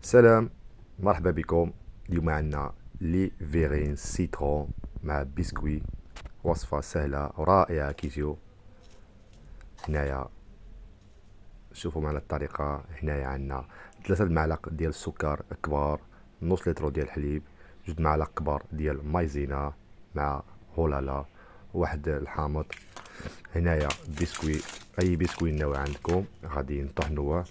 سلام، مرحبا بكم. اليوم عندنا لي فيغين سيترون مع بسكوي. وصفة سهلة ورائعة كيجيو. هنايا شوفوا معنا الطريقة. هنايا عندنا 3 معالق ديال السكر كبار، نص لتر ديال الحليب، 2 معالق كبار ديال مايزينا مع هولالا، واحد الحامض. هنايا بسكوي، اي بسكوي نوع عندكم غادي نطحنوه.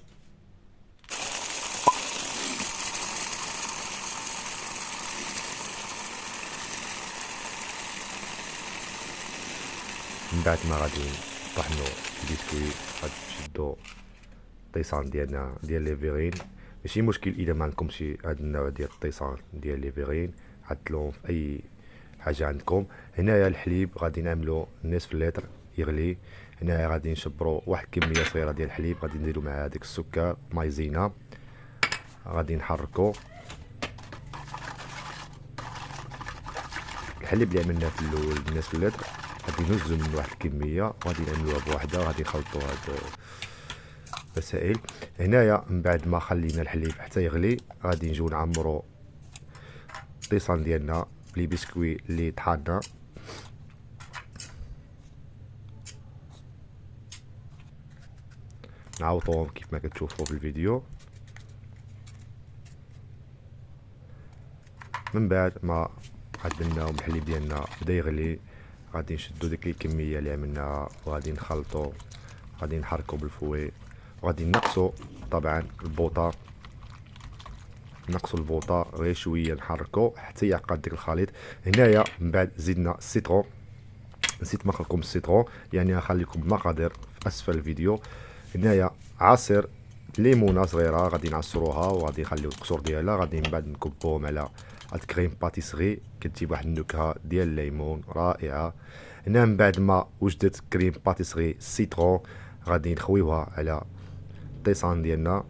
من بعد ما غادي نطحنو البسكوي غادي نشدو الطيسان ديالنا ديال لي فيغين. ماشي مشكل اذا ما عندكمش هاد النوع ديال الطيسان ديال لي فيغين، عدلوهم في اي حاجه عندكم. هنايا الحليب غادي نعملو نصف لتر يغلي. هنايا غادي نشبرو واحد كميه صغيره ديال الحليب، غادي نديرو مع هذاك السكر مايزينا، غادي نحركو. الحليب اللي عملناه في الاول نصف لتر غادي نوزو منه واحد الكميه وغادي نعملوها بوحده، غادي نخلطو هاد المسائل. هنايا من بعد ما خلينا الحليب حتى يغلي غادي نجيو نعمرو الطيسان ديالنا بلي بسكوي اللي طحنا. نعاوطوهم كيف ما كتشوفوا في الفيديو. من بعد ما عدلناهم الحليب ديالنا بدا يغلي، غادي نشدو ديك الكميه اللي عملناها وغادي نخلطو، غادي نحركو بالفوي وغادي نقصو طبعا البوطه. نقصوا الفوطه غير شويه، نحركو حتى يعقد ديك الخليط. هنايا من بعد زدنا السيترون. نسيت نقول لكم السيترون، يعني غنخليكم المقادير في اسفل الفيديو. هنايا عصير ليمونه صغيره غادي نعصروها وغادي نخليو القشور ديالها، غادي من بعد نكبوهم على هاد كريم باتيسري كتجيب واحد النكهه ديال الليمون رائعه. هنا من بعد ما وجدت كريم باتيسري سيترون غادي نخويوها على الطيسان ديالنا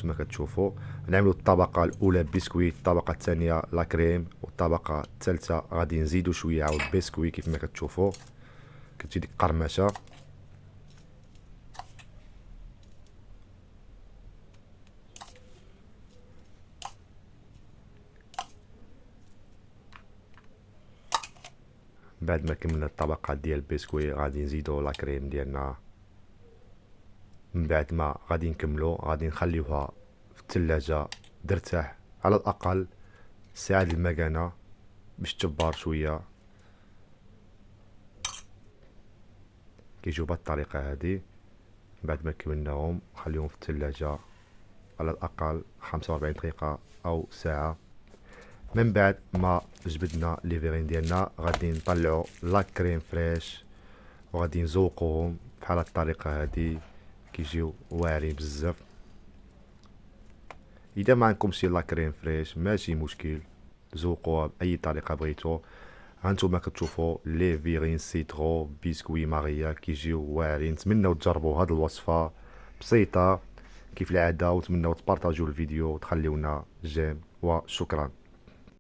كما كتشوفوا. نعملوا الطبقه الاولى بسكوي، الطبقه الثانيه لا كريم، والطبقه الثالثه غادي نزيدوا شويه عاود بسكوي كيف ما كتشوفوا. كتجي ديك قرمشه. بعد ما كملنا الطبقه ديال البسكوي غادي نزيدوا لا كريم ديالنا. من بعد ما غادي نكملوا غادي نخليوها في الثلاجه ترتاح على الاقل ساعه المكانه باش تبار شويه. كيجيو بهاد الطريقه هادي. بعد ما كملناهم خليهم في الثلاجه على الاقل 45 دقيقه او ساعه. من بعد ما جبدنا لي فيغين ديالنا غادي نطلعو لا كريم فريش وغادي نزوقوهم بحال هاد الطريقه هادي، كيجيو واعرين بزاف. اذا ما عندكمش لا كريم فريش ماشي مشكل، زوقوها باي طريقه بغيتو. هانتوما كتشوفوا لي فيغين سيترو بسكوي ماريا كيجيو واعرين. نتمنوا تجربوا هاد الوصفه بسيطه كيف العاده، ونتمنوا تبارطاجيو الفيديو وتخليونا جيم. وشكرا.